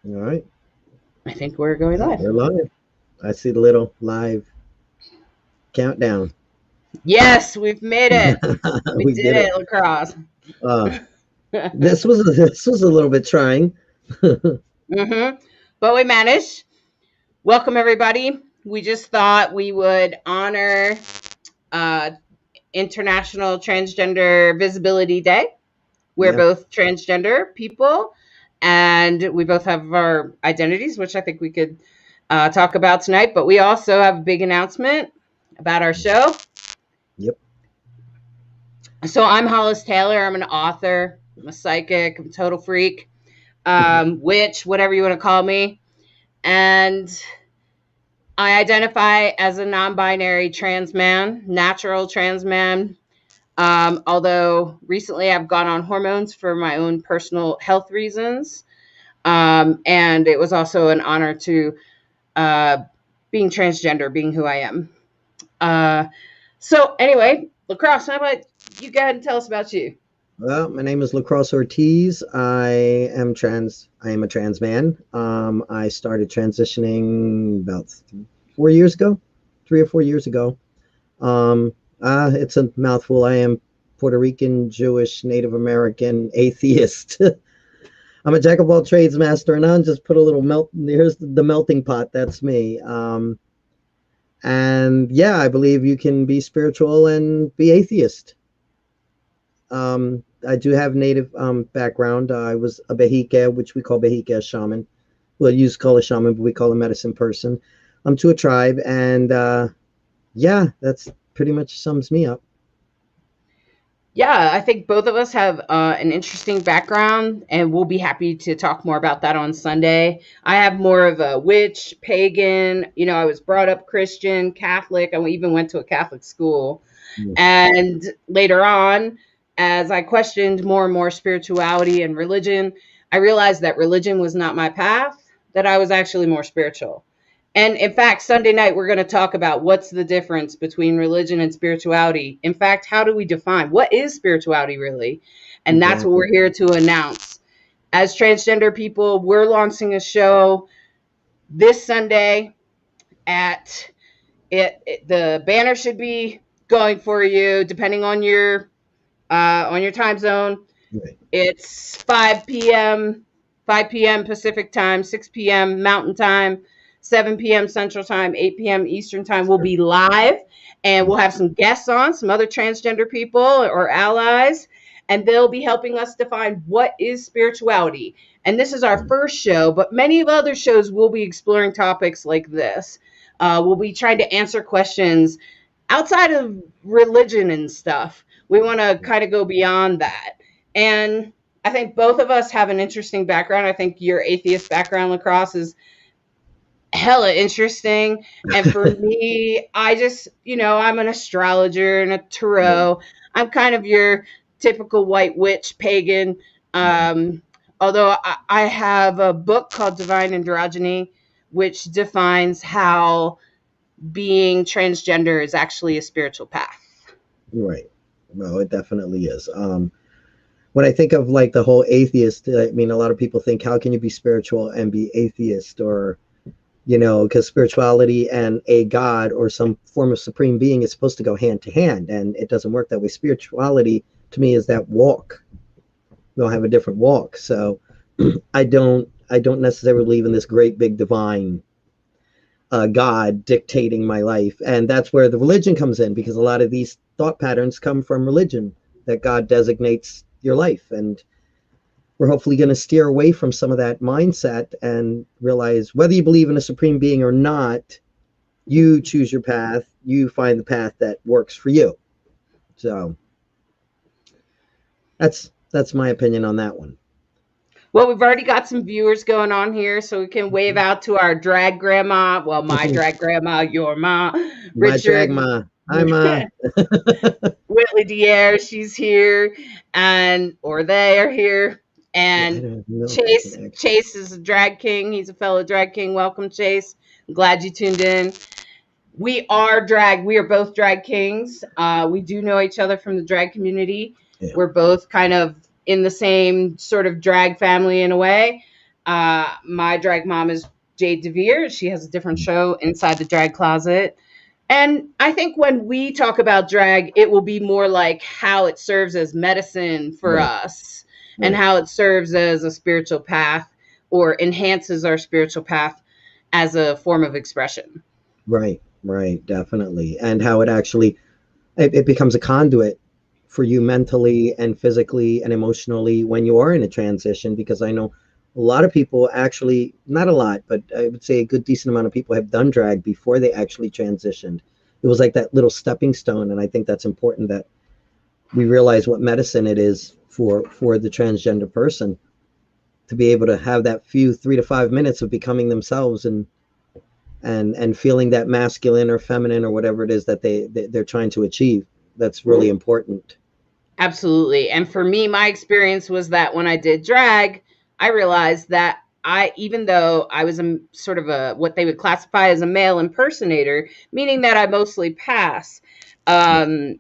All right. I think we're going live. We're live. I see the little live countdown. Yes, we've made it. We We did did it. it, lacrosse. Uh, this was a little bit trying. hmm But we managed. Welcome, everybody. We just thought we would honor uh, International Transgender Visibility Day. We're Yeah. both transgender people, and we both have our identities, which I think we could talk about tonight. But we also have a big announcement about our show. Yep. So I'm Hollis Taylor. I'm an author. I'm a psychic. I'm a total freak, witch, whatever you want to call me. And I identify as a non-binary trans man, natural trans man. Although recently I've gone on hormones for my own personal health reasons. And it was also an honor to uh, being transgender, being who I am. Uh, so anyway, lacrosse, how about you go ahead and tell us about you? Well, my name is Lacrosse Ortiz. I am trans. I am a trans man. I started transitioning about 4 years ago, 3 or 4 years ago. Um, it's a mouthful. I am Puerto Rican, Jewish, Native American, atheist. I'm a jack of all trades master, and I'll just put a little melt. Here's the melting pot. That's me. And yeah, I believe you can be spiritual and be atheist. I do have native background. I was a Behike, which we call Behike a shaman. Well, you call a shaman, but we call a medicine person. I'm to a tribe, and yeah, that's pretty much sums me up. Yeah, I think both of us have an interesting background, and we'll be happy to talk more about that on Sunday. I have more of a witch, pagan. I was brought up Christian, Catholic. I even went to a Catholic school. Mm. And later on, as I questioned more and more spirituality and religion, I realized that religion was not my path, that I was actually more spiritual. And in fact, Sunday night, we're going to talk about what's the difference between religion and spirituality. In fact, how do we define what is spirituality really? And that's what Exactly. we're here to announce. As transgender people, we're launching a show this Sunday at the banner should be going for you depending on your time zone. Right. It's 5 p.m. Pacific time, 6 p.m. Mountain time, 7 p.m. Central time, 8 p.m. Eastern time. We'll Sure. be live, and Mm. we'll have some guests on, some other transgender people or allies, and they'll be helping us define what is spirituality. And this is our Mm. first show, but many of other shows will be exploring topics like this. We'll be trying to answer questions outside of religion and stuff. We want to kind of go beyond that. And I think both of us have an interesting background. I think your atheist background, lacrosse, is hella interesting. And for me, I just, I'm an astrologer and a Right. tarot. I'm kind of your typical white witch pagan. Mm. Um, Although I have a book called Divine Androgyne, which defines how being transgender is actually a spiritual path. Right. No, it definitely is. When I think of like the whole atheist, I mean, a lot of people think, how can you be spiritual and be atheist? Or, because spirituality and a god or some form of supreme being is supposed to go hand to hand, and it doesn't work that way. Spirituality to me is that walk. We all have a different walk. So I don't necessarily believe in this great big divine God dictating my life. And that's where the religion comes in, because a lot of these thought patterns come from religion, that God designates your life. And we're hopefully going to steer away from some of that mindset and realize whether you believe in a supreme being or not, you choose your path, you find the path that works for you. So that's my opinion on that one. Well, we've already got some viewers going on here, so we can wave out to our drag grandma. Well, my drag grandma, your ma, My Richard, dragma. I'm Whitley Dier, she's here, and or they are here. yeah, I And don't know if I Chase, can actually. Chase is a drag king. He's a fellow drag king. Welcome, Chase. I'm glad you tuned in. We are drag. We are both drag kings. We do know each other from the drag community. Yeah. We're both kind of in the same sort of drag family in a way. My drag mom is Jade DeVere. She has a different show, Inside the Drag Closet. And I think when we talk about drag, it will be more like how it serves as medicine for Right, us and right, how it serves as a spiritual path or enhances our spiritual path as a form of expression. right, right, definitely. And how it actually it becomes a conduit for you mentally and physically and emotionally when you are in a transition, because I know a lot of people actually, not a lot, but I would say a good decent amount of people have done drag before they actually transitioned. It was like that little stepping stone, and I think that's important that we realize what medicine it is for the transgender person to be able to have that few 3 to 5 minutes of becoming themselves and feeling that masculine or feminine or whatever it is that they're trying to achieve. That's really important. Absolutely. And for me, my experience was that when I did drag, I realized that even though I was a sort of a what they would classify as a male impersonator, meaning that I mostly pass as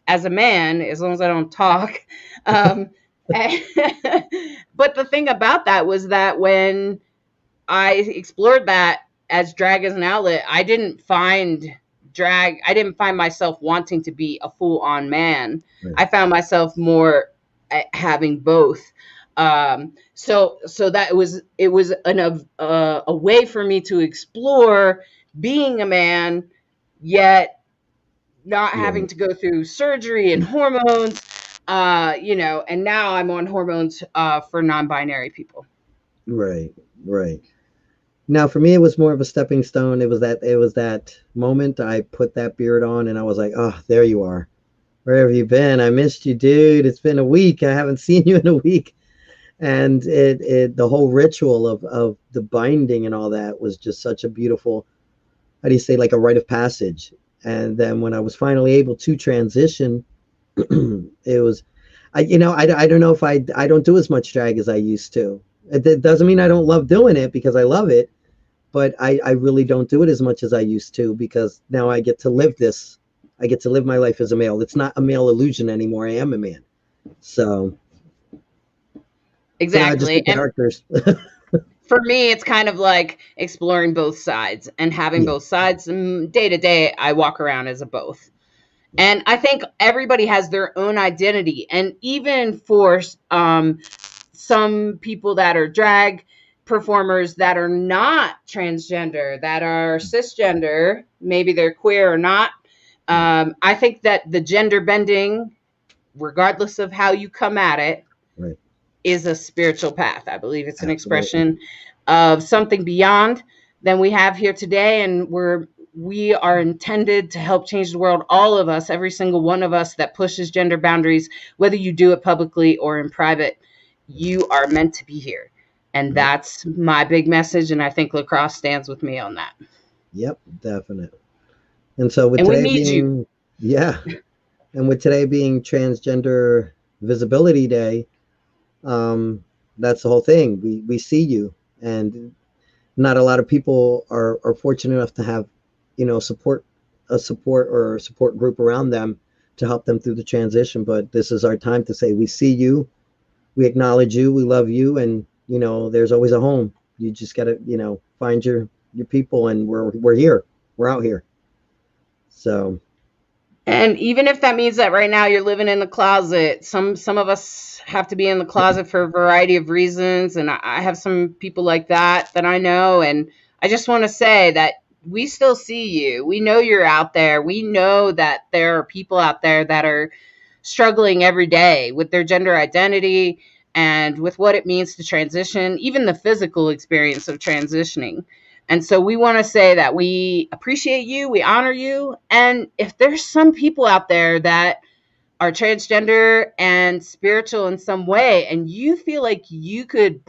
a man, as long as I don't talk. Um, but the thing about that was that when I explored that as drag as an outlet, I didn't find myself wanting to be a full on man. Right. I found myself more having both. So that it was a way for me to explore being a man, yet not having Right, to go through surgery and hormones. And now I'm on hormones for non-binary people. right, right. Now for me it was more of a stepping stone. It was that moment I put that beard on and I was like, oh, there you are. Where have you been? I missed you, dude. It's been a week. I haven't seen you in a week. And it the whole ritual of the binding and all that was just such a beautiful, how do you say, like a rite of passage. And then when I was finally able to transition, it was, I don't know if I don't do as much drag as I used to. It doesn't mean I don't love doing it, because I love it, but I really don't do it as much as I used to, because now I get to live this. I get to live my life as a male. It's not a male illusion anymore. I am a man. So now I just do Exactly. And characters. for me, it's kind of like exploring both sides and having Yeah, both sides. Day to day, I walk around as a both. And I think everybody has their own identity. And even for some people that are drag performers that are not transgender, that are cisgender, maybe they're queer or not, I think that the gender bending, regardless of how you come at it, right. is a spiritual path. I believe it's an Absolutely. expression of something beyond than we have here today, and we are intended to help change the world. All of us, every single one of us that pushes gender boundaries, whether you do it publicly or in private, you are meant to be here. And Yep. that's my big message, and I think lacrosse stands with me on that. Yep. Definite. And so with And we today need you. being, yeah, and with today being Transgender Visibility Day, um, that's the whole thing. We see you, and not a lot of people are fortunate enough to have, support a support group around them to help them through the transition. But this is our time to say we see you, we acknowledge you, we love you, and there's always a home. You just gotta find your people, and we're here, we're out here. So And even if that means that right now you're living in the closet, some of us have to be in the closet for a variety of reasons, and I have some people like that I know, and I just want to say that we still see you. We know you're out there. We know that there are people out there that are struggling every day with their gender identity and with what it means to transition, even the physical experience of transitioning. And so we want to say that we appreciate you, we honor you. And if there's some people out there that are transgender and spiritual in some way, and you feel like you could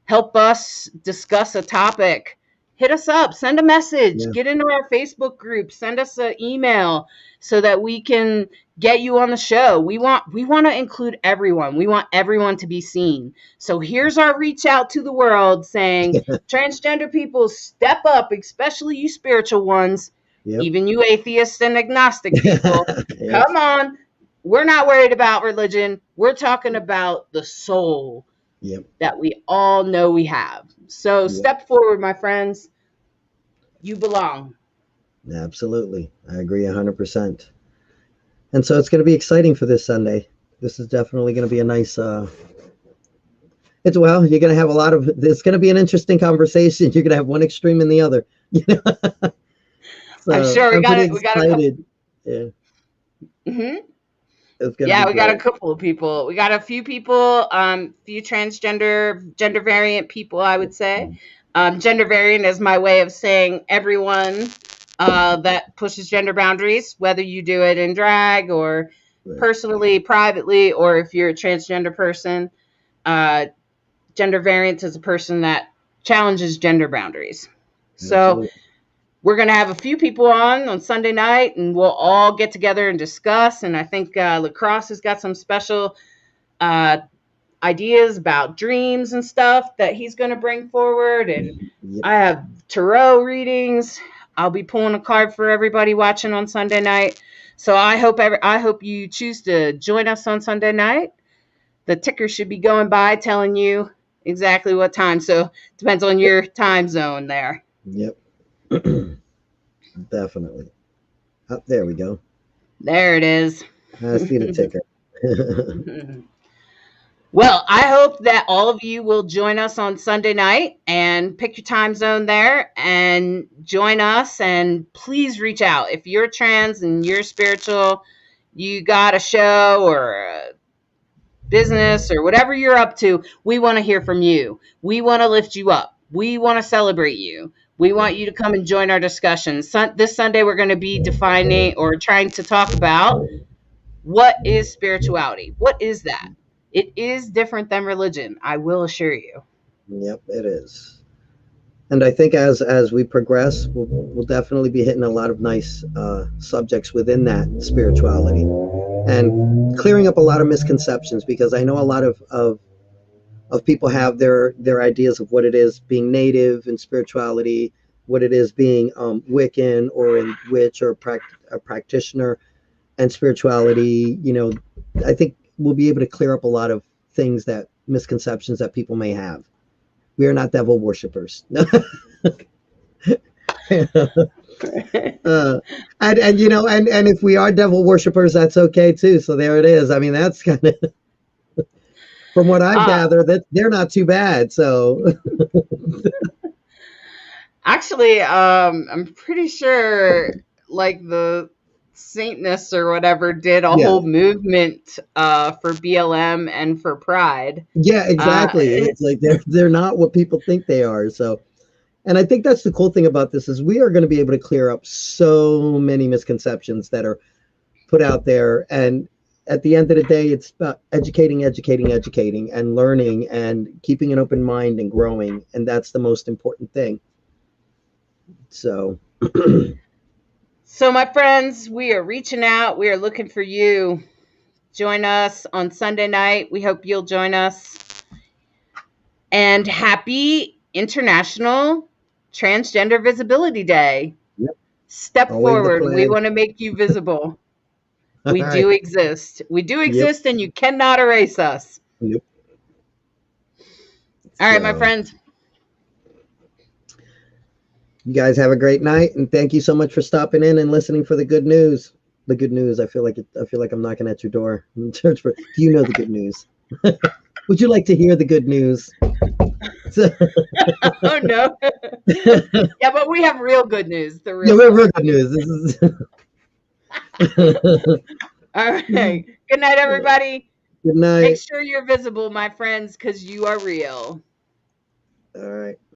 help us discuss a topic, hit us up, send a message, yeah, get into our Facebook group, send us an email so that we can get you on the show. We want to include everyone. We want everyone to be seen. So here's our reach out to the world saying, transgender people, step up, especially you spiritual ones, yep. even you atheists and agnostic people. Yep. Come on. We're not worried about religion. We're talking about the soul. Yep. that we all know we have. So Yep. step forward, my friends. You belong. Absolutely. I agree 100%. And so it's going to be exciting for this Sunday. This is definitely going to be a nice it's well, you're going to have a lot of it's going to be an interesting conversation. You're going to have one extreme and the other. You know? I'm So, sure I'm pretty we got a couple. excited. Yeah. Mm-hmm. It's going to Yeah, be we got a great. couple of people. We got a few people, few gender variant people, I would say. Gender variant is my way of saying everyone that pushes gender boundaries, whether you do it in drag or Right. personally, privately, or if you're a transgender person. Uh, Gender variant is a person that challenges gender boundaries. So Absolutely. we're going to have a few people on Sunday night, and we'll all get together and discuss. And I think Lacrosse has got some special uh, ideas about dreams and stuff that he's going to bring forward. And Yep. I have tarot readings. I'll be pulling a card for everybody watching on Sunday night. So I hope you choose to join us on Sunday night. The ticker should be going by telling you exactly what time. So it depends on your time zone there. Yep. Definitely. Oh, there we go. There it is. I see the ticker. Well, I hope that all of you will join us on Sunday night and pick your time zone there and join us. And please reach out. If you're trans and you're spiritual, you got a show or a business or whatever you're up to, we want to hear from you. We want to lift you up. We want to celebrate you. We want you to come and join our discussion. This Sunday, we're going to be defining or trying to talk about what is spirituality. What is that? It is different than religion, I will assure you. Yep, it is. And I think as we progress, we'll definitely be hitting a lot of nice subjects within that spirituality and clearing up a lot of misconceptions, because I know a lot of people have their ideas of what it is being native in spirituality, what it is being Wiccan or in witch or a practitioner and spirituality. I think we'll be able to clear up a lot of things, that misconceptions that people may have. We are not devil worshippers. uh, and if we are devil worshippers, that's okay too. So there it is. I mean, that's kind of from what I've gathered, that they're not too bad. So actually, I'm pretty sure like the Saintness or whatever did a yeah, whole movement for BLM and for Pride. yeah, exactly. And it's like they're not what people think they are. So, and I think that's the cool thing about this, is we are going to be able to clear up so many misconceptions that are put out there. And at the end of the day, it's about educating, and learning and keeping an open mind and growing. And that's the most important thing. So, so my friends, we are reaching out. We are looking for you. Join us on Sunday night. We hope you'll join us. And happy International Transgender Visibility Day. yep. Step I'll wave the forward. We flag. want to make you visible. All We right. do exist. We do Yep. exist, and you cannot erase us. Yep. All right, my So, friends. you guys have a great night, and thank you so much for stopping in and listening for the good news. The good news. I feel like I'm knocking at your door in church. Do you know the good news? Would you like to hear the good news? Oh no. Yeah, but we have real good news. The Yeah, real real good news. This is All right. Good night, everybody. good Make night. sure you're visible, my friends, because you are real. All right.